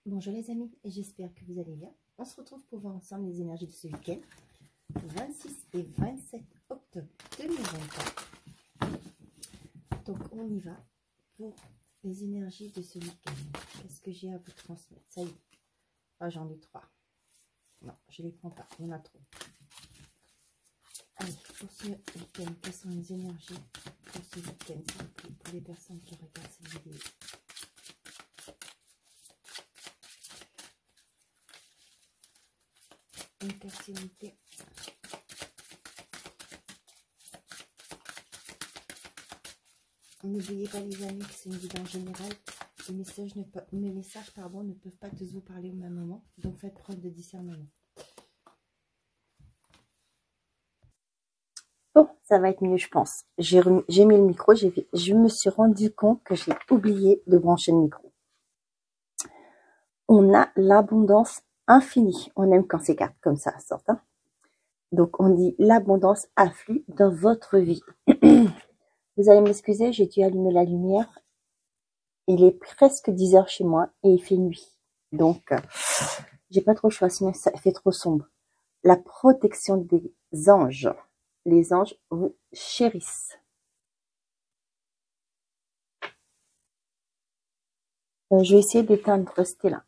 Bonjour les amis, et j'espère que vous allez bien. On se retrouve pour voir ensemble les énergies de ce week-end, 26 et 27 octobre 2024. Donc on y va pour les énergies de ce week-end. Qu'est-ce que j'ai à vous transmettre? Ça y est, ah, j'en ai 3. Non, je ne les prends pas, il y en a trop. Allez, pour ce week-end, quelles sont les énergies pour ce week-end, s'il vous plaît, pour les personnes qui regardent cette vidéo? Une personnalité. N'oubliez pas les amis que c'est une vidéo en général. Les messages, ne peuvent pas tous vous parler au même moment. Donc faites preuve de discernement. Bon, ça va être mieux je pense. J'ai mis le micro. Je me suis rendu compte que j'ai oublié de brancher le micro. On a l'abondance infinie. On aime quand ces cartes comme ça sortent. Hein. Donc on dit l'abondance afflue dans votre vie. Vous allez m'excuser, j'ai dû allumer la lumière. Il est presque 10 heures chez moi et il fait nuit. Donc, j'ai pas trop le choix, sinon ça fait trop sombre. La protection des anges. Les anges vous chérissent. Je vais essayer d'éteindre ce là.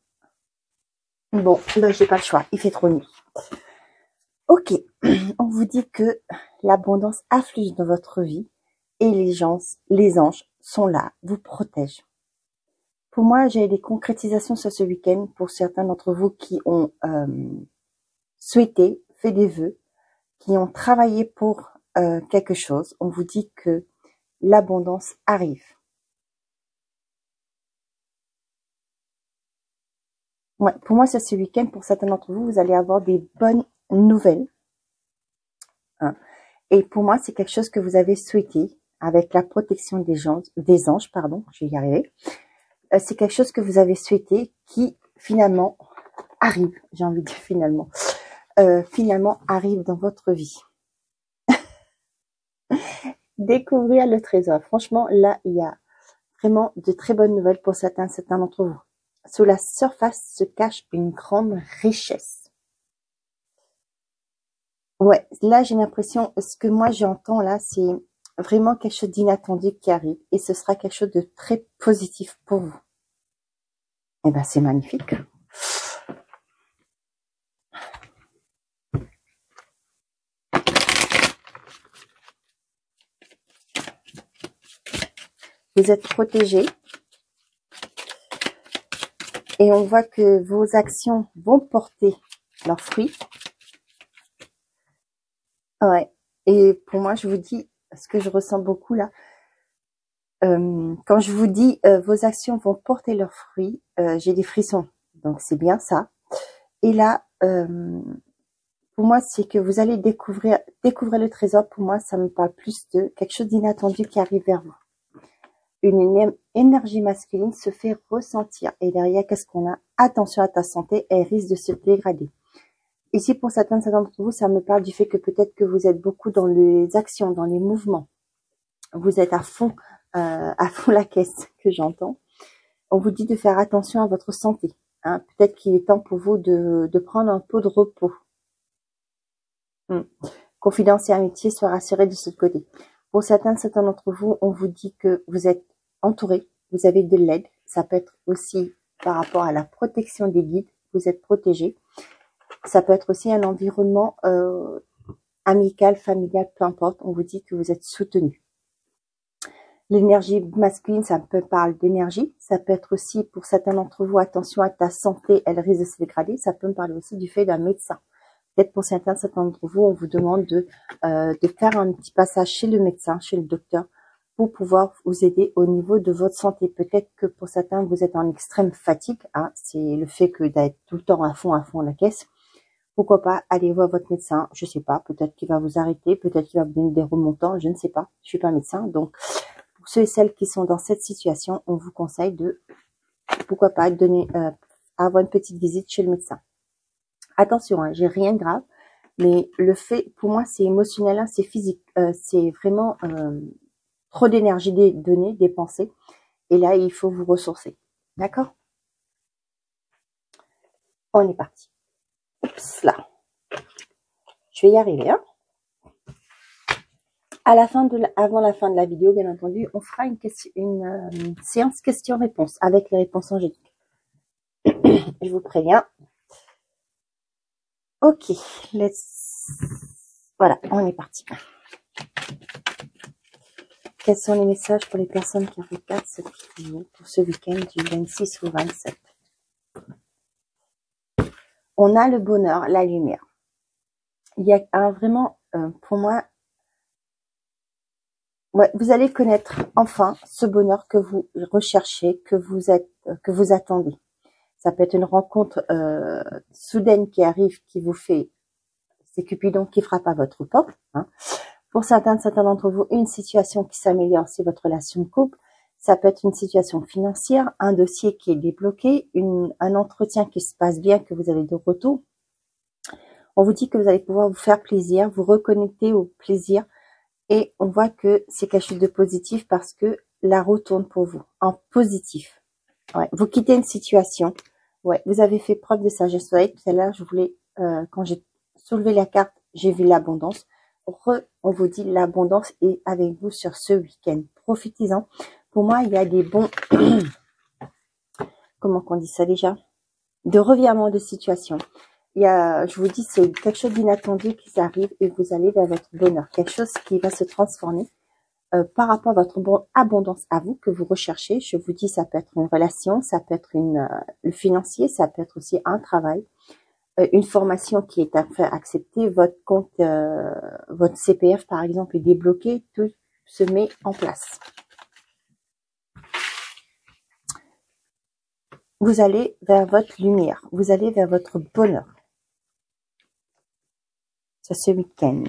Bon, ben, j'ai pas le choix, il fait trop nuit. Ok, on vous dit que l'abondance afflue dans votre vie et les anges sont là, vous protègent. Pour moi, j'ai des concrétisations sur ce week-end pour certains d'entre vous qui ont souhaité, fait des vœux, qui ont travaillé pour quelque chose. On vous dit que l'abondance arrive. Ouais, pour moi, c'est ce week-end. Pour certains d'entre vous, vous allez avoir des bonnes nouvelles. Hein. Et pour moi, c'est quelque chose que vous avez souhaité avec la protection des anges, pardon, je vais y arriver. C'est quelque chose que vous avez souhaité qui finalement arrive, j'ai envie de dire finalement arrive dans votre vie. Découvrir le trésor. Franchement, là, il y a vraiment de très bonnes nouvelles pour certains d'entre vous. Sous la surface se cache une grande richesse. Ouais, là, j'ai l'impression, ce que moi j'entends là, c'est vraiment quelque chose d'inattendu qui arrive. Et ce sera quelque chose de très positif pour vous. Eh ben, c'est magnifique. Vous êtes protégés. Et on voit que vos actions vont porter leurs fruits. Ouais. Et pour moi, je vous dis, ce que je ressens beaucoup là, quand je vous dis vos actions vont porter leurs fruits, j'ai des frissons. Donc c'est bien ça. Et là, pour moi, c'est que vous allez découvrir le trésor. Pour moi, ça me parle plus de quelque chose d'inattendu qui arrive vers vous. Une énergie masculine se fait ressentir. Et derrière, qu'est-ce qu'on a? Attention à ta santé, elle risque de se dégrader. Ici, pour certains d'entre vous, ça me parle du fait que peut-être que vous êtes beaucoup dans les actions, dans les mouvements. Vous êtes à fond la caisse, que j'entends. On vous dit de faire attention à votre santé. Hein. Peut-être qu'il est temps pour vous de prendre un peu de repos. Confidence et amitié, soient rassurés de ce côté. Pour certains d'entre vous, on vous dit que vous êtes entouré, vous avez de l'aide. Ça peut être aussi par rapport à la protection des guides, vous êtes protégé. Ça peut être aussi un environnement amical, familial, peu importe. On vous dit que vous êtes soutenu. L'énergie masculine, ça peut parler d'énergie. Ça peut être aussi, pour certains d'entre vous, attention à ta santé, elle risque de se dégrader. Ça peut me parler aussi du fait d'un médecin. Peut-être pour certains d'entre vous, on vous demande de faire un petit passage chez le médecin, chez le docteur, pour pouvoir vous aider au niveau de votre santé. Peut-être que pour certains, vous êtes en extrême fatigue. Hein, c'est le fait que d'être tout le temps à fond la caisse. Pourquoi pas aller voir votre médecin, je sais pas, peut-être qu'il va vous arrêter, peut-être qu'il va vous donner des remontants, je ne sais pas, je suis pas médecin. Donc, pour ceux et celles qui sont dans cette situation, on vous conseille de, pourquoi pas, avoir une petite visite chez le médecin. Attention, hein, j'ai rien de grave, mais le fait, pour moi, c'est émotionnel, hein, c'est physique, c'est vraiment trop d'énergie dépensée, et là, il faut vous ressourcer, d'accord? On est parti. Oups, là. Je vais y arriver, hein. Avant la fin de la vidéo, bien entendu, on fera une séance questions-réponses avec les réponses angéliques. Je vous préviens. Ok, voilà, on est parti. Quels sont les messages pour les personnes qui regardent cette vidéo pour ce week-end du 26 au 27? On a le bonheur, la lumière. Il y a vraiment, pour moi, ouais, vous allez connaître enfin ce bonheur que vous recherchez, que vous attendez. Ça peut être une rencontre soudaine qui arrive, qui vous fait, c'est Cupidon qui frappe à votre porte. Hein. Pour certains d'entre vous, une situation qui s'améliore, c'est votre relation de couple. Ça peut être une situation financière, un dossier qui est débloqué, un entretien qui se passe bien, que vous avez de retour. On vous dit que vous allez pouvoir vous faire plaisir, vous reconnecter au plaisir. Et on voit que c'est quelque chose de positif parce que la roue tourne pour vous, en positif. Ouais, vous quittez une situation. Ouais, vous avez fait preuve de sagesse. Vous voyez, tout à l'heure, je voulais, quand j'ai soulevé la carte, j'ai vu l'abondance. On vous dit l'abondance est avec vous sur ce week-end. Profitez-en. Pour moi, il y a des bons, comment qu'on dit ça déjà? De revirement de situation. Je vous dis, c'est quelque chose d'inattendu qui arrive et vous allez vers votre bonheur. Quelque chose qui va se transformer par rapport à votre abondance à vous que vous recherchez. Je vous dis, ça peut être une relation, ça peut être le financier, ça peut être aussi un travail, une formation qui est acceptée, votre compte, votre CPF par exemple est débloqué, tout se met en place. Vous allez vers votre lumière, vous allez vers votre bonheur. C'est ce week-end.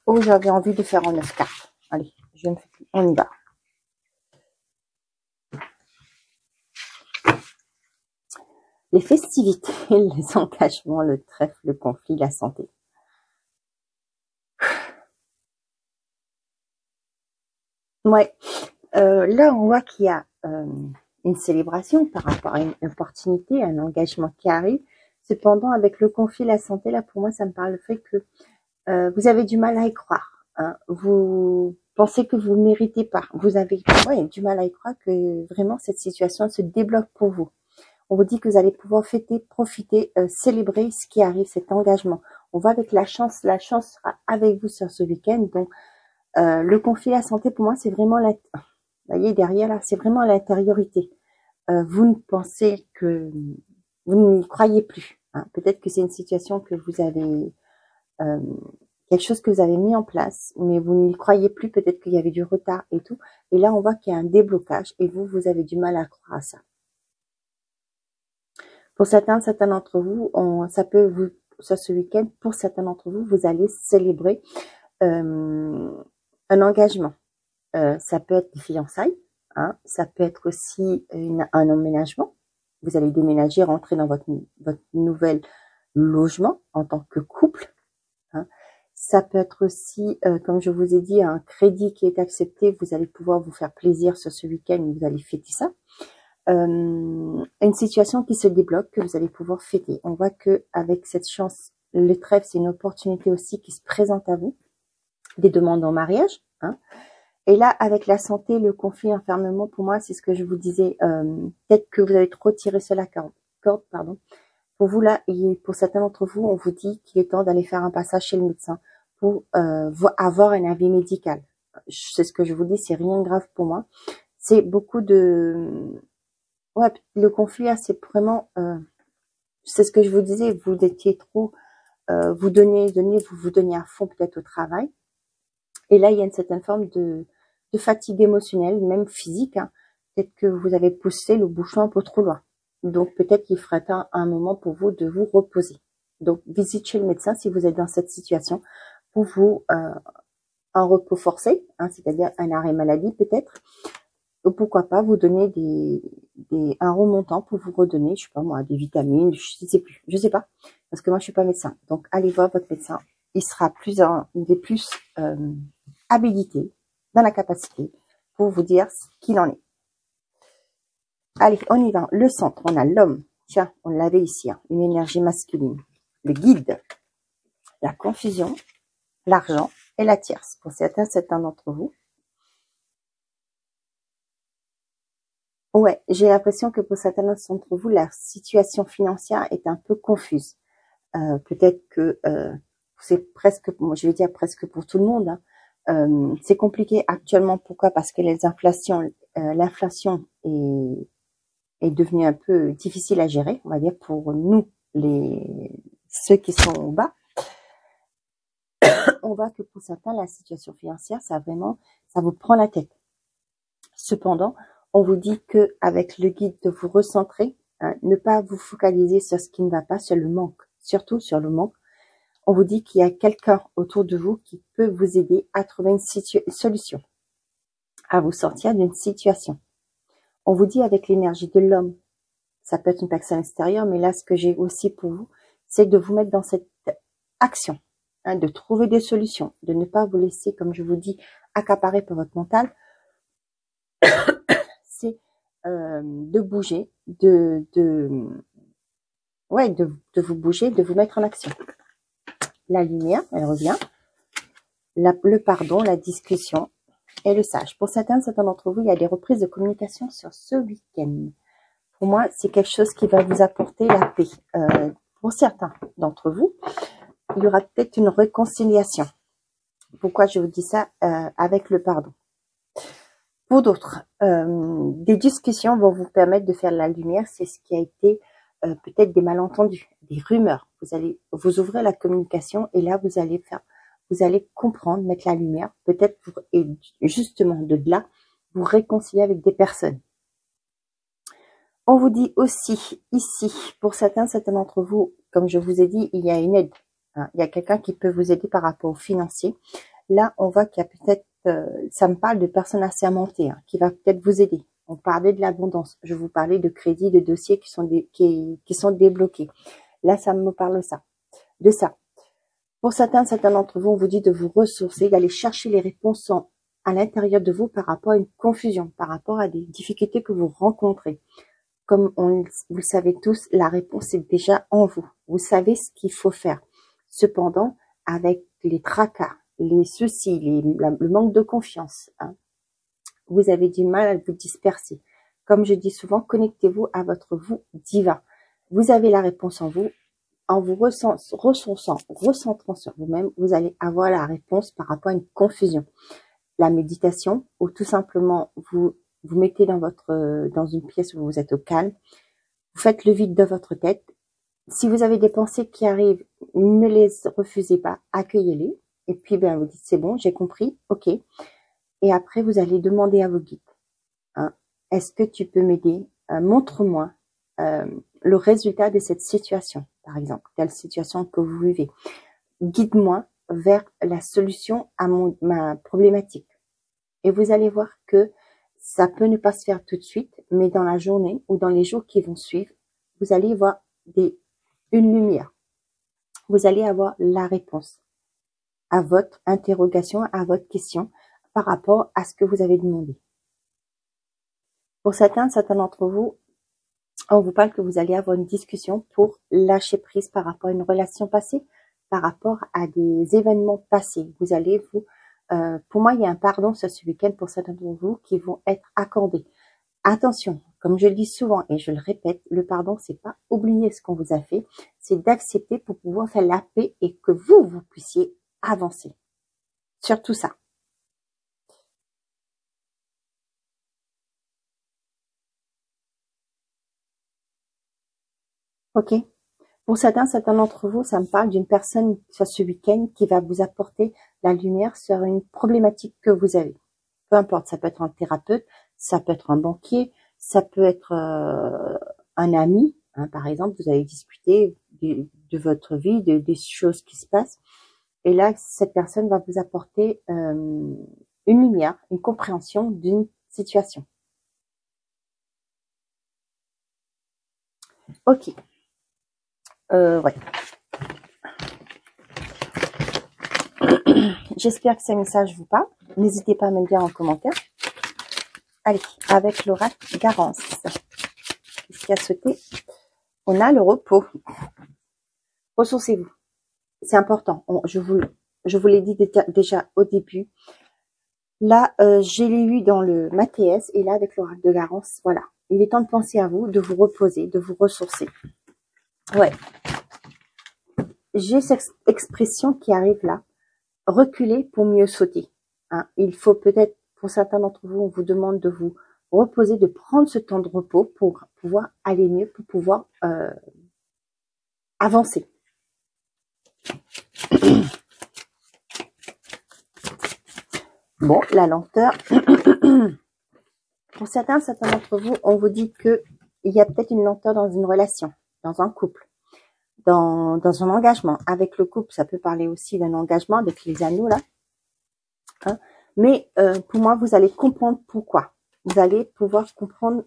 Oh, j'avais envie de faire en 9 cartes. Allez, on y va. Les festivités, les engagements, le trèfle, le conflit, la santé. Ouais, là on voit qu'il y a une célébration par rapport à une opportunité, un engagement qui arrive. Cependant, avec le conflit, la santé, là pour moi, ça me parle le fait que vous avez du mal à y croire. Hein. Vous pensez que vous ne méritez pas. Vous avez du mal à y croire que vraiment cette situation se débloque pour vous. On vous dit que vous allez pouvoir fêter, profiter, célébrer ce qui arrive, cet engagement. On va avec la chance sera avec vous sur ce week-end. Donc, le conflit, la santé, pour moi, c'est vraiment vous voyez, derrière, là, c'est vraiment l'intériorité. Vous ne pensez que vous n'y croyez plus. Hein. Peut-être que c'est une situation que vous avez, quelque chose que vous avez mis en place, mais vous n'y croyez plus. Peut-être qu'il y avait du retard et tout. Et là, on voit qu'il y a un déblocage et vous avez du mal à croire à ça. Pour certains d'entre vous, sur ce week-end, pour certains d'entre vous, vous allez célébrer un engagement. Ça peut être des fiançailles, hein, ça peut être aussi un emménagement. Vous allez déménager, rentrer dans votre nouvel logement en tant que couple. Hein. Ça peut être aussi, comme je vous ai dit, un crédit qui est accepté. Vous allez pouvoir vous faire plaisir sur ce week-end, vous allez fêter ça. Une situation qui se débloque, que vous allez pouvoir fêter. On voit que avec cette chance, le trèfle, c'est une opportunité aussi qui se présente à vous. Des demandes en mariage. Hein. Et là, avec la santé, le conflit, l'enfermement, pour moi, c'est ce que je vous disais. Peut-être que vous avez trop tiré sur la corde. Pour vous, là, et pour certains d'entre vous, on vous dit qu'il est temps d'aller faire un passage chez le médecin pour avoir un avis médical. C'est ce que je vous dis, c'est rien de grave pour moi. C'est beaucoup de... Ouais, le conflit, c'est vraiment... c'est ce que je vous disais, vous étiez trop... vous donniez à fond peut-être au travail. Et là, il y a une certaine forme de fatigue émotionnelle, même physique. Hein. Peut-être que vous avez poussé le bouchon un peu trop loin. Donc, peut-être qu'il ferait un moment pour vous de vous reposer. Donc, visite chez le médecin si vous êtes dans cette situation pour vous un repos forcé, hein, c'est-à-dire un arrêt maladie peut-être. Ou pourquoi pas vous donner un remontant pour vous redonner, je sais pas moi, des vitamines, je sais pas. Parce que moi, je suis pas médecin. Donc, allez voir votre médecin. Il est plus habilité, dans la capacité pour vous dire ce qu'il en est. Allez, on y va. Le centre, on a l'homme. Tiens, on l'avait ici, hein, une énergie masculine. Le guide, la confusion, l'argent et la tierce. Pour certains d'entre vous. Ouais, j'ai l'impression que pour certains d'entre vous, la situation financière est un peu confuse. Peut-être que c'est presque, je vais dire presque pour tout le monde, hein. C'est compliqué actuellement. Pourquoi? Parce que l'inflation est devenue un peu difficile à gérer, on va dire, pour nous, ceux qui sont au bas. On voit que pour certains, la situation financière, ça vous prend la tête. Cependant, on vous dit que avec le guide de vous recentrer, hein, ne pas vous focaliser sur ce qui ne va pas, sur le manque, surtout sur le manque. On vous dit qu'il y a quelqu'un autour de vous qui peut vous aider à trouver une solution, à vous sortir d'une situation. On vous dit avec l'énergie de l'homme, ça peut être une personne extérieure, mais là, ce que j'ai aussi pour vous, c'est de vous mettre dans cette action, hein, de trouver des solutions, de ne pas vous laisser, comme je vous dis, accaparer par votre mental. C'est de bouger, de vous bouger, de vous mettre en action. La lumière, elle revient. Le pardon, la discussion et le sage. Pour certains d'entre vous, il y a des reprises de communication sur ce week-end. Pour moi, c'est quelque chose qui va vous apporter la paix. Pour certains d'entre vous, il y aura peut-être une réconciliation. Pourquoi je vous dis ça? Avec le pardon. Pour d'autres, des discussions vont vous permettre de faire la lumière. C'est ce qui a été peut-être des malentendus, des rumeurs. Vous ouvrez la communication et là, vous allez comprendre, mettre la lumière, peut-être et justement de là, vous réconcilier avec des personnes. On vous dit aussi ici, pour certains d'entre vous, comme je vous ai dit, il y a une aide. Hein, il y a quelqu'un qui peut vous aider par rapport au financier. Là, on voit qu'il y a peut-être, ça me parle de personnes assermentées, hein, qui va peut-être vous aider. On parlait de l'abondance. Je vous parlais de crédits, de dossiers qui sont débloqués. Là, ça me parle de ça. Pour certains d'entre vous, on vous dit de vous ressourcer, d'aller chercher les réponses à l'intérieur de vous par rapport à une confusion, par rapport à des difficultés que vous rencontrez. Comme vous le savez tous, la réponse est déjà en vous. Vous savez ce qu'il faut faire. Cependant, avec les tracas, les soucis, le manque de confiance, hein, vous avez du mal à vous disperser. Comme je dis souvent, connectez-vous à votre vous divin. Vous avez la réponse en vous. En vous recentrant sur vous-même, vous allez avoir la réponse par rapport à une confusion. La méditation, ou tout simplement vous mettez dans une pièce où vous êtes au calme, vous faites le vide de votre tête. Si vous avez des pensées qui arrivent, ne les refusez pas, accueillez-les. Et puis, vous dites, c'est bon, j'ai compris, ok. Et après, vous allez demander à vos guides, hein, est-ce que tu peux m'aider? Montre-moi le résultat de cette situation, par exemple, telle situation que vous vivez. Guide-moi vers la solution à ma problématique. Et vous allez voir que ça peut ne pas se faire tout de suite, mais dans la journée ou dans les jours qui vont suivre, vous allez voir une lumière. Vous allez avoir la réponse à votre interrogation, à votre question par rapport à ce que vous avez demandé. Pour certains d'entre vous, on vous parle que vous allez avoir une discussion pour lâcher prise par rapport à une relation passée, par rapport à des événements passés. Vous allez pour moi, il y a un pardon sur ce week-end pour certains d'entre vous qui vont être accordés. Attention, comme je le dis souvent et je le répète, le pardon, c'est pas oublier ce qu'on vous a fait, c'est d'accepter pour pouvoir faire la paix et que vous puissiez avancer. Surtout ça. Ok. Pour certains d'entre vous, ça me parle d'une personne sur ce week-end qui va vous apporter la lumière sur une problématique que vous avez. Peu importe, ça peut être un thérapeute, ça peut être un banquier, ça peut être un ami, hein, par exemple, vous allez discuter de votre vie, des choses qui se passent. Et là, cette personne va vous apporter une lumière, une compréhension d'une situation. Ok. Ouais. J'espère que ces messages vous parlent. N'hésitez pas à me le dire en commentaire. Allez, avec l'oracle Garance. Qu'est-ce qu'il y a sauté? On a le repos. Ressourcez-vous. C'est important. Je vous l'ai dit déjà au début. Là, je l'ai eu dans le Mathéès et là, avec l'oracle de Garance, voilà. Il est temps de penser à vous, de vous reposer, de vous ressourcer. Ouais. J'ai cette expression qui arrive là. Reculer pour mieux sauter. Hein. Il faut peut-être, pour certains d'entre vous, on vous demande de vous reposer, de prendre ce temps de repos pour pouvoir aller mieux, pour pouvoir avancer. Bon, la lenteur. Pour certains d'entre vous, on vous dit que il y a peut-être une lenteur dans une relation, dans un couple, dans un engagement. Avec le couple, ça peut parler aussi d'un engagement avec les anneaux là. Hein. Mais pour moi, vous allez comprendre pourquoi. Vous allez pouvoir comprendre,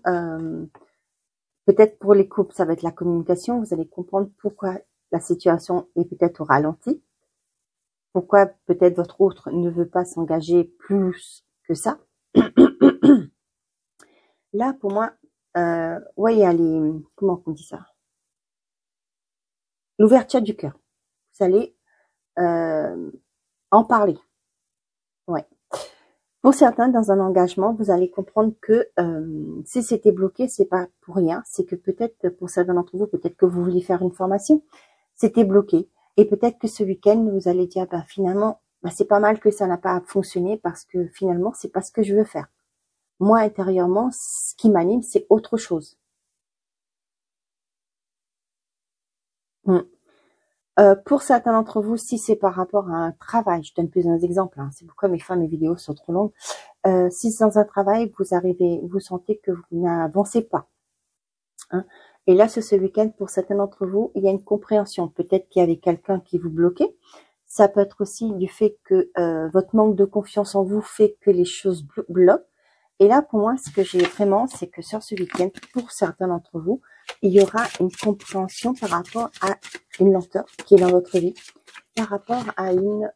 peut-être pour les couples, ça va être la communication. Vous allez comprendre pourquoi la situation est peut-être au ralenti. Pourquoi peut-être votre autre ne veut pas s'engager plus que ça. Là, pour moi, ouais, il y a les... Comment on dit ça? L'ouverture du cœur. Vous allez en parler. Ouais. Pour certains, dans un engagement, vous allez comprendre que si c'était bloqué, c'est pas pour rien. C'est que peut-être, pour certains d'entre vous, peut-être que vous vouliez faire une formation, c'était bloqué. Et peut-être que ce week-end, vous allez dire, bah, finalement, bah, c'est pas mal que ça n'a pas fonctionné parce que finalement, c'est pas ce que je veux faire. Moi, intérieurement, ce qui m'anime, c'est autre chose. Pour certains d'entre vous, si c'est par rapport à un travail, je donne plusieurs exemples, hein, c'est pourquoi mes vidéos sont trop longues. Si dans un travail, vous sentez que vous n'avancez pas. Hein, et là, ce week-end, pour certains d'entre vous, il y a une compréhension. Peut-être qu'il y avait quelqu'un qui vous bloquait. Ça peut être aussi du fait que votre manque de confiance en vous fait que les choses bloquent. Et là, pour moi, ce que j'ai vraiment, c'est que sur ce week-end, pour certains d'entre vous, il y aura une compréhension par rapport à une lenteur qui est dans votre vie, par rapport à une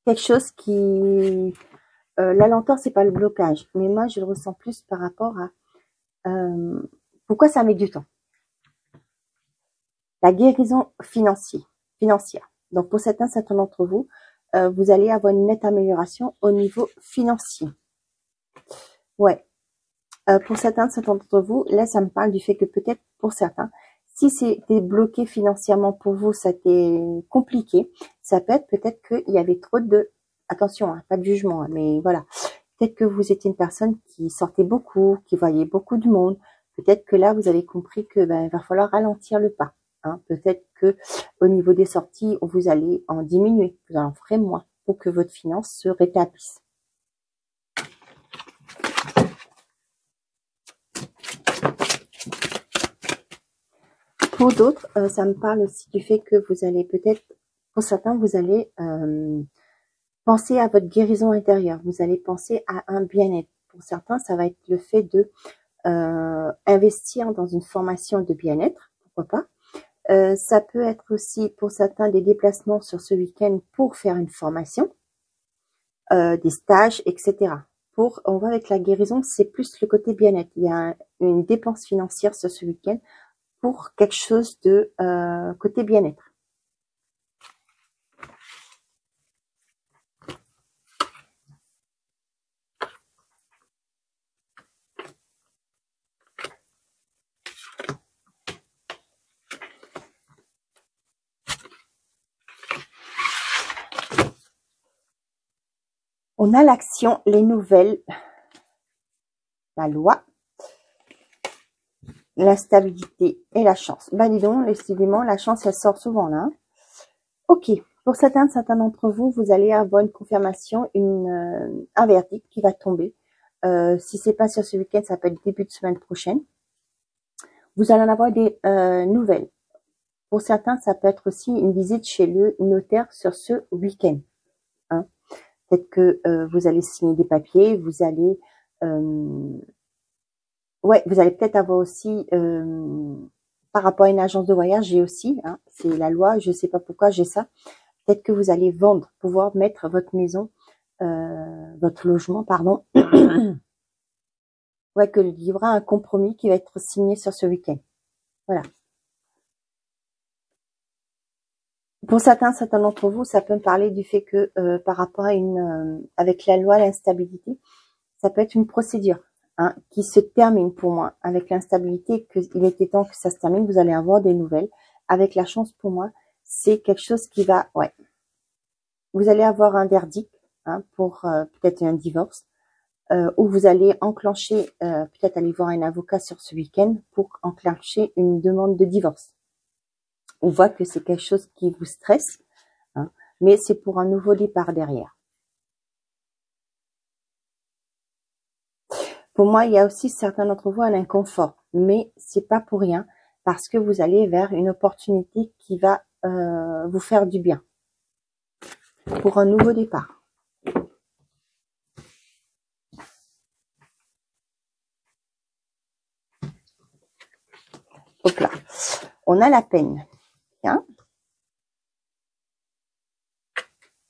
quelque chose qui... la lenteur, c'est pas le blocage, mais moi, je le ressens plus par rapport à pourquoi ça met du temps. La guérison financière. Donc, pour certains d'entre vous, vous allez avoir une nette amélioration au niveau financier. Ouais. Pour certains d'entre vous, là, ça me parle du fait que peut-être pour certains, si c'était bloqué financièrement pour vous, c'était compliqué, ça peut être peut-être qu'il y avait trop de... Attention, hein, pas de jugement, hein, mais voilà. Peut-être que vous étiez une personne qui sortait beaucoup, qui voyait beaucoup de monde. Peut-être que là, vous avez compris que il va falloir ralentir le pas. Hein. Peut-être que au niveau des sorties, vous allez en diminuer, vous en ferez moins pour que votre finance se rétablisse. Pour d'autres, ça me parle aussi du fait que vous allez peut-être, pour certains, vous allez penser à votre guérison intérieure. Vous allez penser à un bien-être. Pour certains, ça va être le fait de investir dans une formation de bien-être, pourquoi pas. Ça peut être aussi pour certains des déplacements sur ce week-end pour faire une formation, des stages, etc. On va avec la guérison, c'est plus le côté bien-être. Il y a une dépense financière sur ce week-end pour quelque chose de côté bien-être. On a l'action, les nouvelles, la loi, la stabilité et la chance. Bah dis donc, décidément, la chance, elle sort souvent là. Hein. Ok, pour certains d'entre vous, vous allez avoir une confirmation, un verdict qui va tomber. Si c'est pas sur ce week-end, ça peut être début de semaine prochaine. Vous allez en avoir des nouvelles. Pour certains, ça peut être aussi une visite chez le notaire sur ce week-end. Hein. Peut-être que vous allez signer des papiers, vous allez... ouais, vous allez peut-être avoir aussi... par rapport à une agence de voyage, j'ai aussi, hein, c'est la loi, je sais pas pourquoi j'ai ça. Peut-être que vous allez vendre, pouvoir mettre votre maison, votre logement, pardon. Ouais, qu'il y aura un compromis qui va être signé sur ce week-end. Voilà. Pour certains d'entre vous, ça peut me parler du fait que par rapport à avec la loi, l'instabilité, ça peut être une procédure hein, qui se termine pour moi avec l'instabilité, qu'il était temps que ça se termine, vous allez avoir des nouvelles. Avec la chance pour moi, c'est quelque chose qui va, ouais, vous allez avoir un verdict hein, pour peut-être un divorce, où vous allez enclencher, peut-être aller voir un avocat sur ce week-end pour enclencher une demande de divorce. On voit que c'est quelque chose qui vous stresse, hein, mais c'est pour un nouveau départ derrière. Pour moi, il y a aussi certains d'entre vous un inconfort, mais c'est pas pour rien parce que vous allez vers une opportunité qui va vous faire du bien pour un nouveau départ. Hop là. On a la peine. Bien.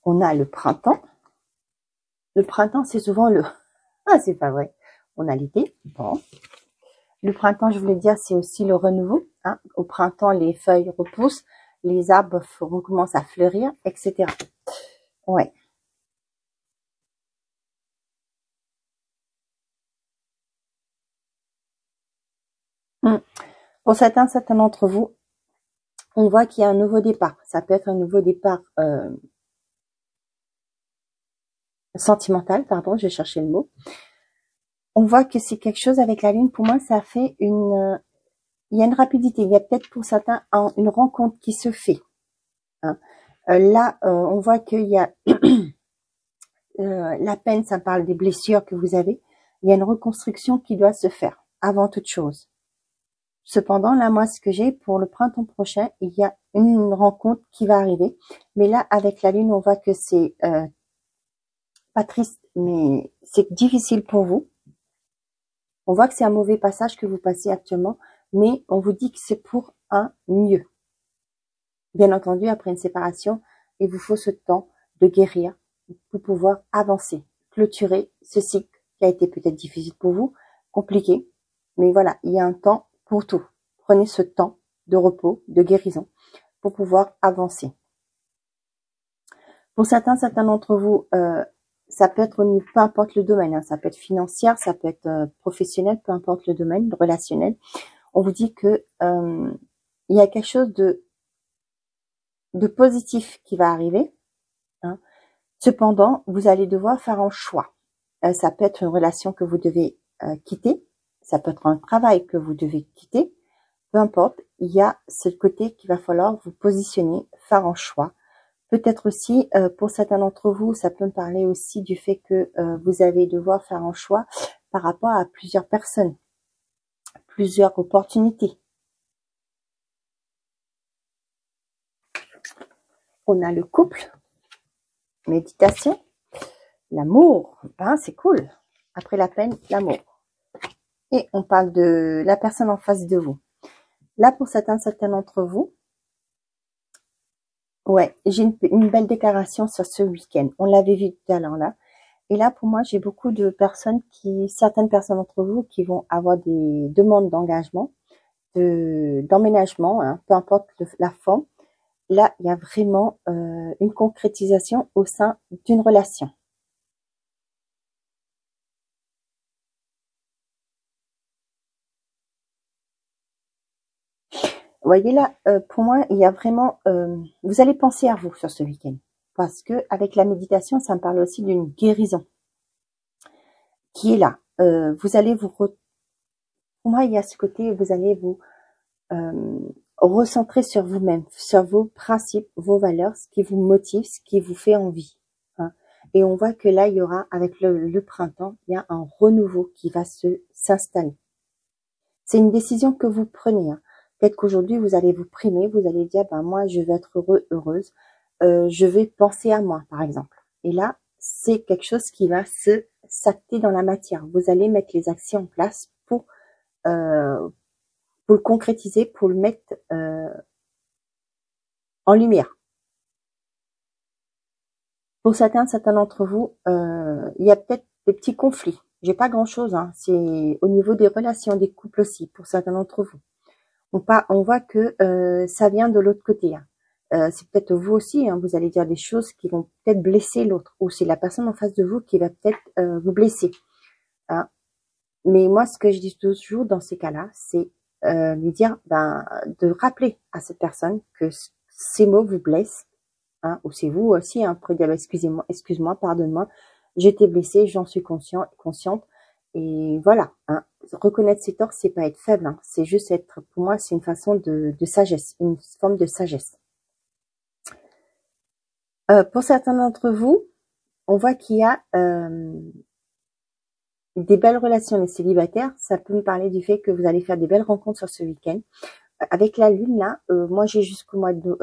On a le printemps. Le printemps, c'est souvent le... Ah, c'est pas vrai. On a l'été. Bon. Le printemps, je voulais dire, c'est aussi le renouveau. Hein. Au printemps, les feuilles repoussent, les arbres recommencent à fleurir, etc. Ouais. Pour certains d'entre vous, on voit qu'il y a un nouveau départ. Ça peut être un nouveau départ sentimental, pardon, je vais chercher le mot. On voit que c'est quelque chose avec la lune. Pour moi, ça fait une... il y a une rapidité. Il y a peut-être pour certains une rencontre qui se fait. Hein. Là, on voit qu'il y a la peine, ça parle des blessures que vous avez. Il y a une reconstruction qui doit se faire avant toute chose. Cependant, là, moi, ce que j'ai pour le printemps prochain, il y a une rencontre qui va arriver. Mais là, avec la lune, on voit que c'est pas triste, mais c'est difficile pour vous. On voit que c'est un mauvais passage que vous passez actuellement, mais on vous dit que c'est pour un mieux. Bien entendu, après une séparation, il vous faut ce temps de guérir pour pouvoir avancer, clôturer ce cycle qui a été peut-être difficile pour vous, compliqué, mais voilà, il y a un temps pour tout. Prenez ce temps de repos, de guérison pour pouvoir avancer. Pour certains d'entre vous, ça peut être au niveau, peu importe le domaine, hein, ça peut être financier, ça peut être professionnel, peu importe le domaine, relationnel. On vous dit que il y a quelque chose de positif qui va arriver. Hein. Cependant, vous allez devoir faire un choix. Ça peut être une relation que vous devez quitter, ça peut être un travail que vous devez quitter, peu importe, il y a ce côté qu'il va falloir vous positionner, faire un choix. Peut-être aussi, pour certains d'entre vous, ça peut me parler aussi du fait que vous allez devoir faire un choix par rapport à plusieurs personnes, plusieurs opportunités. On a le couple, méditation, l'amour, ben c'est cool. Après la peine, l'amour. Et on parle de la personne en face de vous. Là, pour certains d'entre vous, ouais, j'ai une belle déclaration sur ce week-end. On l'avait vu tout à l'heure là. Et là, pour moi, j'ai beaucoup de personnes certaines personnes d'entre vous qui vont avoir des demandes d'engagement, d'emménagement, hein, peu importe la forme. Là, il y a vraiment une concrétisation au sein d'une relation. Vous voyez là, pour moi, il y a vraiment... vous allez penser à vous sur ce week-end. Parce que avec la méditation, ça me parle aussi d'une guérison qui est là. Vous allez pour moi, il y a ce côté, vous allez vous recentrer sur vous-même, sur vos principes, vos valeurs, ce qui vous motive, ce qui vous fait envie. Hein. Et on voit que là, il y aura, avec le printemps, il y a un renouveau qui va s'installer. C'est une décision que vous prenez. Hein. Peut-être qu'aujourd'hui, vous allez vous primer, vous allez dire, ben moi, je vais être heureux, heureuse, je vais penser à moi, par exemple. Et là, c'est quelque chose qui va s'acter dans la matière. Vous allez mettre les actions en place pour le concrétiser, pour le mettre en lumière. Pour certains d'entre vous, il y a peut-être des petits conflits. J'ai pas grand-chose, hein. C'est au niveau des relations, des couples aussi, pour certains d'entre vous. On voit que ça vient de l'autre côté, hein. C'est peut-être vous aussi, hein, vous allez dire des choses qui vont peut-être blesser l'autre, ou c'est la personne en face de vous qui va peut-être vous blesser, hein. Mais moi, ce que je dis toujours dans ces cas-là, c'est lui dire, de rappeler à cette personne que ces mots vous blessent, hein, ou c'est vous aussi, hein, pour dire, excuse-moi, pardonne-moi, j'ai été blessée, j'en suis consciente, et voilà, hein. Reconnaître ses torts, c'est pas être faible, hein, c'est juste être, pour moi, c'est une façon de sagesse, une forme de sagesse. Pour certains d'entre vous, on voit qu'il y a des belles relations, les célibataires. Ça peut me parler du fait que vous allez faire des belles rencontres sur ce week-end. Avec la lune, là, moi j'ai jusqu'au mois de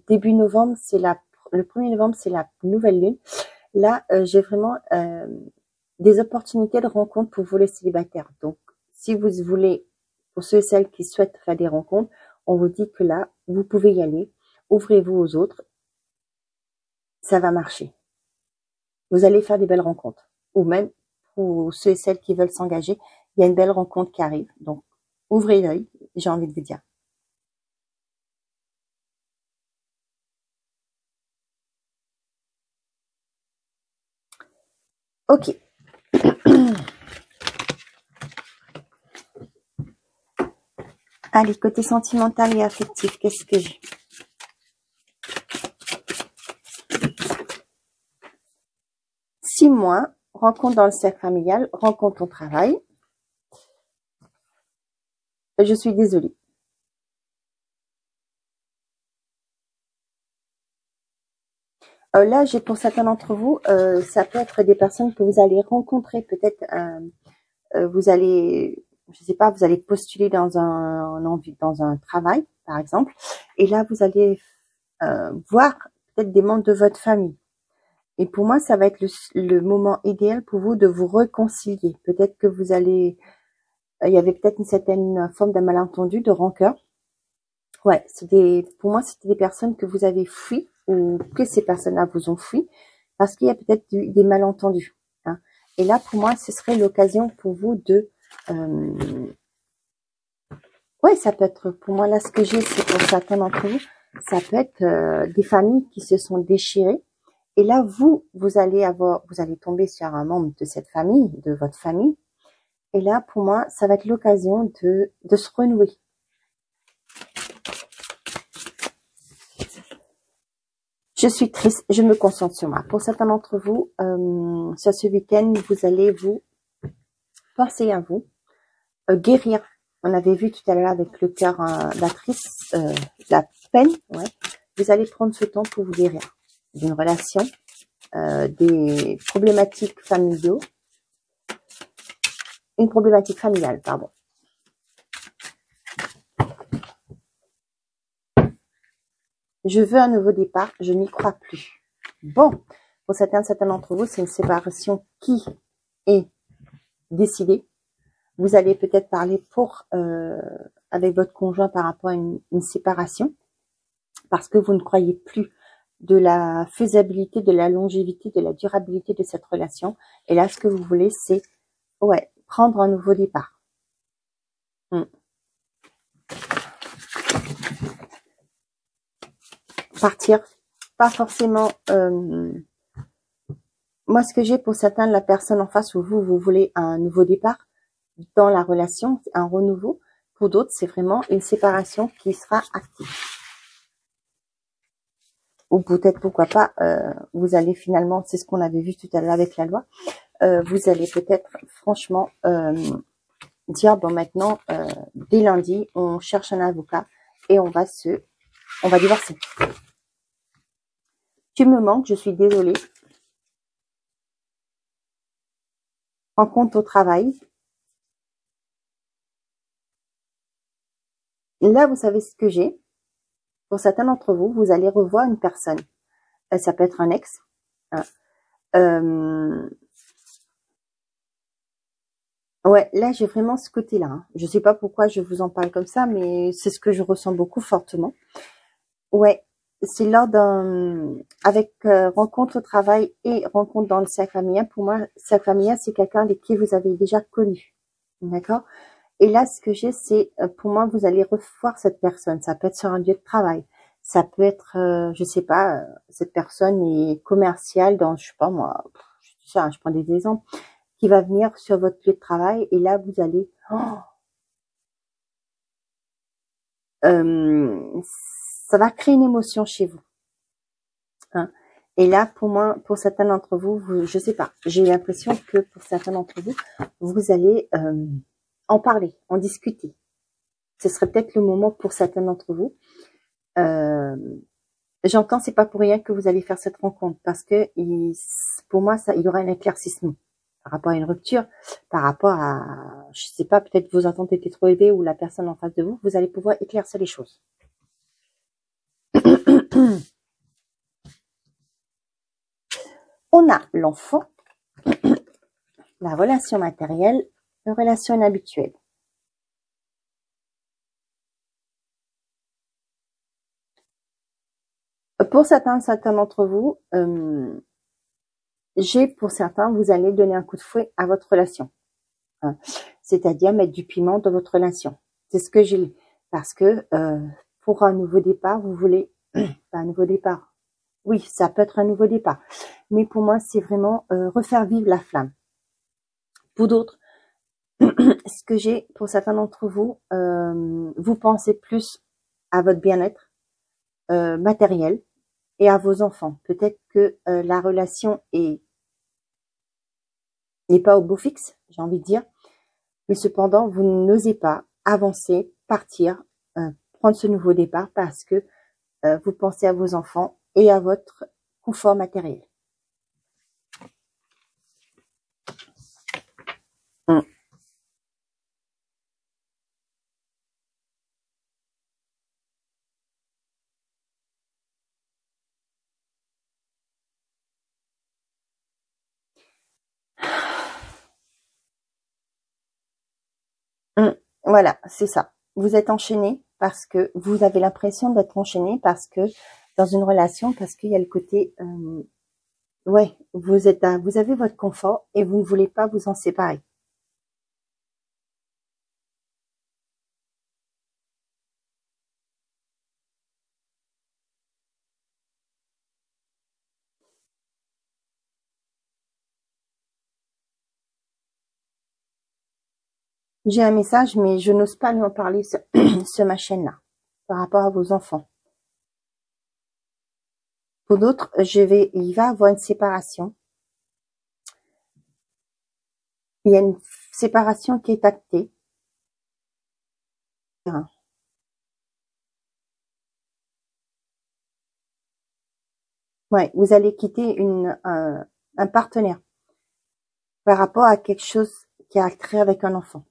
début novembre, le 1er novembre, c'est la nouvelle lune. Là, j'ai vraiment des opportunités de rencontres pour vous les célibataires. Donc, si vous voulez, pour ceux et celles qui souhaitent faire des rencontres, on vous dit que là, vous pouvez y aller. Ouvrez-vous aux autres. Ça va marcher. Vous allez faire des belles rencontres. Ou même, pour ceux et celles qui veulent s'engager, il y a une belle rencontre qui arrive. Donc, ouvrez l'œil, j'ai envie de vous dire. Ok. Allez, côté sentimental et affectif, qu'est-ce que j'ai? 6 mois, rencontre dans le cercle familial, rencontre au travail. Je suis désolée. Là, j'ai pour certains d'entre vous, ça peut être des personnes que vous allez rencontrer, peut-être vous allez, je sais pas, vous allez postuler dans un travail, par exemple, et là, vous allez voir peut-être des membres de votre famille. Et pour moi, ça va être le moment idéal pour vous de vous réconcilier. Peut-être que vous allez, il y avait peut-être une certaine forme de malentendu, de rancœur. Ouais, pour moi, c'était des personnes que vous avez fui ou que ces personnes-là vous ont fui parce qu'il y a peut-être des malentendus, hein. Et là, pour moi, ce serait l'occasion pour vous de, ouais, ça peut être, pour moi, là, ce que j'ai, c'est pour certains d'entre vous, ça peut être des familles qui se sont déchirées. Et là, vous allez tomber sur un membre de cette famille, de votre famille. Et là, pour moi, ça va être l'occasion de se renouer. Je suis triste, je me concentre sur moi. Pour certains d'entre vous, sur ce week-end, vous allez vous penser à vous, guérir. On avait vu tout à l'heure avec le cœur d'actrice, la peine. Ouais. Vous allez prendre ce temps pour vous guérir d'une relation, des problématiques familiaux, une problématique familiale, pardon. Je veux un nouveau départ, je n'y crois plus. Bon, pour certains d'entre vous, c'est une séparation qui est décidée. Vous allez peut-être parler avec votre conjoint par rapport à une séparation, parce que vous ne croyez plus de la faisabilité, de la longévité, de la durabilité de cette relation. Et là, ce que vous voulez, c'est prendre un nouveau départ. Partir, pas forcément. Moi, ce que j'ai pour certains, la personne en face où vous voulez un nouveau départ dans la relation, un renouveau. Pour d'autres, c'est vraiment une séparation qui sera active. Ou peut-être, pourquoi pas, vous allez finalement, c'est ce qu'on avait vu tout à l'heure avec la loi, vous allez peut-être franchement dire, bon maintenant, dès lundi, on cherche un avocat et on va divorcer. Tu me manques, je suis désolée. Rencontre au travail. Là, vous savez ce que j'ai. Pour certains d'entre vous, vous allez revoir une personne. Ça peut être un ex. Hein. Ouais, là, j'ai vraiment ce côté-là. Hein. Je sais pas pourquoi je vous en parle comme ça, mais c'est ce que je ressens beaucoup fortement. Ouais, c'est lors avec rencontre au travail et rencontre dans le cercle familial. Pour moi, cercle familial, c'est quelqu'un avec qui vous avez déjà connu. D'accord? Et là, ce que j'ai, c'est, pour moi, vous allez revoir cette personne. Ça peut être sur un lieu de travail. Ça peut être, je sais pas, cette personne est commerciale dans, je sais pas moi, je dis ça, hein, je prends des exemples, qui va venir sur votre lieu de travail et là, vous allez, ça va créer une émotion chez vous. Hein. Et là, pour moi, pour certains d'entre vous, je sais pas, j'ai l'impression que pour certains d'entre vous, vous allez en parler, en discuter. Ce serait peut-être le moment pour certains d'entre vous. J'entends, c'est pas pour rien que vous allez faire cette rencontre, parce que pour moi, il y aura un éclaircissement par rapport à une rupture, par rapport à, je sais pas, peut-être vos attentes étaient trop élevées ou la personne en face de vous, vous allez pouvoir éclaircir les choses. On a l'enfant, la relation matérielle, la relation inhabituelle. Pour certains d'entre vous, pour certains, vous allez donner un coup de fouet à votre relation. Hein. C'est-à-dire mettre du piment dans votre relation. C'est ce que j'ai lu. Parce que pour un nouveau départ, vous voulez... pas un nouveau départ. Oui, ça peut être un nouveau départ. Mais pour moi, c'est vraiment refaire vivre la flamme. Pour d'autres, ce que j'ai, pour certains d'entre vous, vous pensez plus à votre bien-être matériel et à vos enfants. Peut-être que la relation n'est pas au beau fixe, j'ai envie de dire. Mais cependant, vous n'osez pas avancer, partir, prendre ce nouveau départ parce que vous pensez à vos enfants et à votre confort matériel. Voilà, c'est ça. Vous êtes enchaîné parce que vous avez l'impression d'être enchaîné parce que dans une relation, parce qu'il y a le côté, ouais, vous avez votre confort et vous ne voulez pas vous en séparer. J'ai un message, mais je n'ose pas lui en parler sur ma chaîne-là, par rapport à vos enfants. Pour d'autres, il va avoir une séparation. Il y a une séparation qui est actée. Ouais, vous allez quitter un partenaire par rapport à quelque chose qui a trait avec un enfant.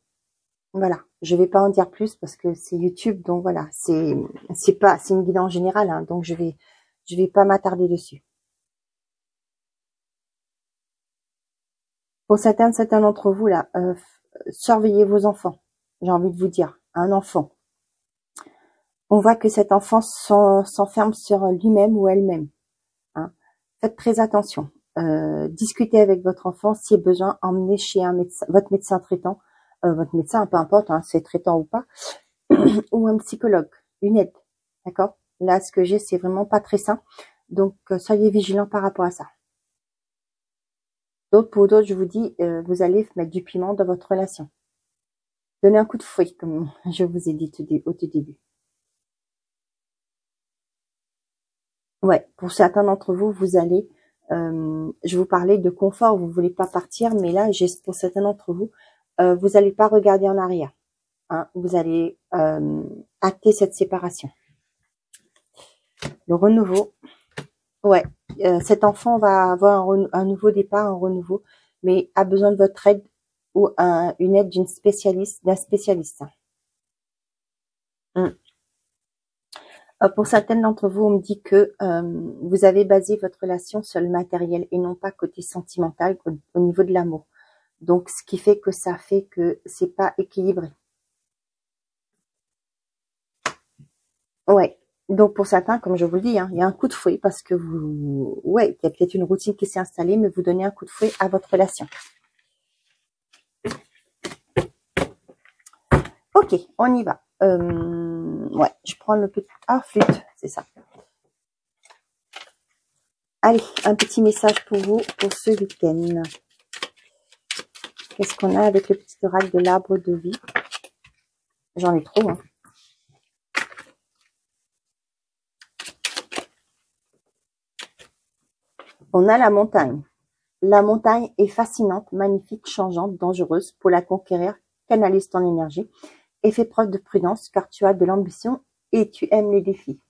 Voilà, je vais pas en dire plus parce que c'est YouTube, donc voilà, c'est une guidance générale, hein, donc je vais pas m'attarder dessus. Pour certains d'entre vous là, surveillez vos enfants. J'ai envie de vous dire, un enfant. On voit que cet enfant s'enferme sur lui-même ou elle-même. Hein. Faites très attention. Discutez avec votre enfant si besoin, emmenez chez votre médecin traitant, votre médecin, peu importe, hein, c'est traitant ou pas, ou un psychologue, une aide. D'accord? Là, ce que j'ai, c'est vraiment pas très sain. Donc, soyez vigilants par rapport à ça. Pour d'autres, je vous dis, vous allez mettre du piment dans votre relation. Donnez un coup de fouet, comme je vous ai dit au tout début. Ouais, pour certains d'entre vous, vous allez, je vous parlais de confort, vous voulez pas partir, mais là, pour certains d'entre vous, vous allez pas regarder en arrière. Hein, vous allez acter cette séparation. Le renouveau, ouais, cet enfant va avoir un nouveau départ, un renouveau, mais a besoin de votre aide ou une aide d'un spécialiste. Pour certaines d'entre vous, on me dit que vous avez basé votre relation sur le matériel et non pas côté sentimental au niveau de l'amour. Donc, ce qui fait que ça fait que c'est pas équilibré. Ouais, Donc, pour certains, comme je vous le dis, hein, il y a un coup de fouet parce que ouais, il y a peut-être une routine qui s'est installée, mais vous donnez un coup de fouet à votre relation. Ok, on y va. Ouais, je prends le petit... Ah, flûte, c'est ça. Allez, un petit message pour vous, pour ce week-end. Qu'est-ce qu'on a avec le petit oracle de l'arbre de vie? J'en ai trop, hein. On a la montagne. La montagne est fascinante, magnifique, changeante, dangereuse. Pour la conquérir, canalise ton énergie et fais preuve de prudence car tu as de l'ambition et tu aimes les défis.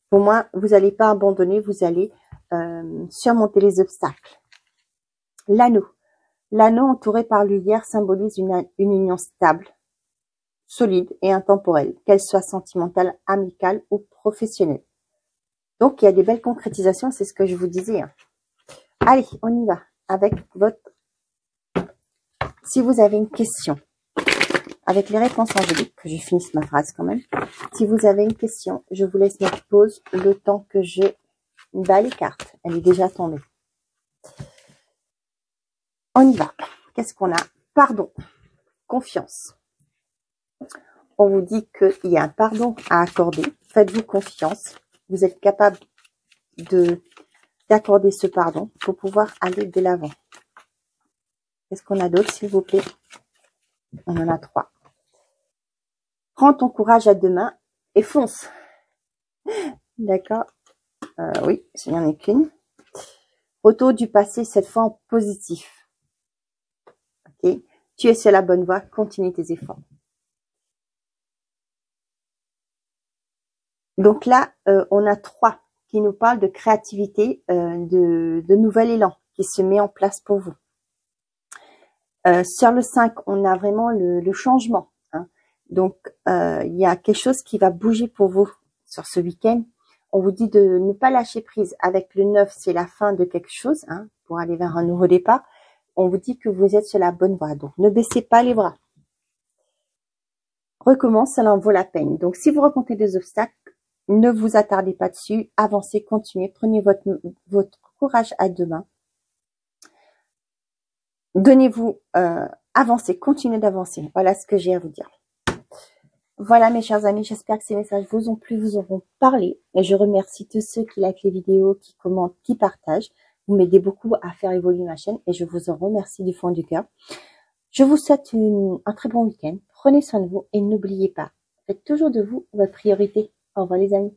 Pour moi, vous n'allez pas abandonner, vous allez surmonter les obstacles. L'anneau. L'anneau entouré par l'huilière symbolise une union stable, solide et intemporelle, qu'elle soit sentimentale, amicale ou professionnelle. Donc, il y a des belles concrétisations, c'est ce que je vous disais. Hein. Allez, on y va avec votre... Si vous avez une question, avec les réponses angéliques, que je finisse ma phrase quand même. Si vous avez une question, je vous laisse mettre pause le temps que je bats les cartes. Elle est déjà tombée. On y va. Qu'est-ce qu'on a? Pardon. Confiance. On vous dit qu'il y a un pardon à accorder. Faites-vous confiance. Vous êtes capable d'accorder ce pardon pour pouvoir aller de l'avant. Qu'est-ce qu'on a d'autre, s'il vous plaît? On en a 3. Prends ton courage à deux mains et fonce. D'accord. Oui, il n'y en a qu'une. Retour du passé, cette fois en positif. Ok. Tu es sur la bonne voie, continue tes efforts. Donc là, on a 3 qui nous parlent de créativité, de nouvel élan qui se met en place pour vous. Sur le 5, on a vraiment le changement. Hein. Donc, il y a quelque chose qui va bouger pour vous sur ce week-end. On vous dit de ne pas lâcher prise. Avec le 9, c'est la fin de quelque chose, hein, pour aller vers un nouveau départ. On vous dit que vous êtes sur la bonne voie. Donc, ne baissez pas les bras. Recommence, cela en vaut la peine. Donc, si vous rencontrez des obstacles, ne vous attardez pas dessus. Avancez, continuez. Prenez votre courage à deux mains. Donnez-vous, avancez, continuez d'avancer. Voilà ce que j'ai à vous dire. Voilà mes chers amis, j'espère que ces messages vous ont plu, vous auront parlé. Et je remercie tous ceux qui likent les vidéos, qui commentent, qui partagent. Vous m'aidez beaucoup à faire évoluer ma chaîne et je vous en remercie du fond du cœur. Je vous souhaite un très bon week-end. Prenez soin de vous et n'oubliez pas, faites toujours de vous votre priorité. Au revoir les amis.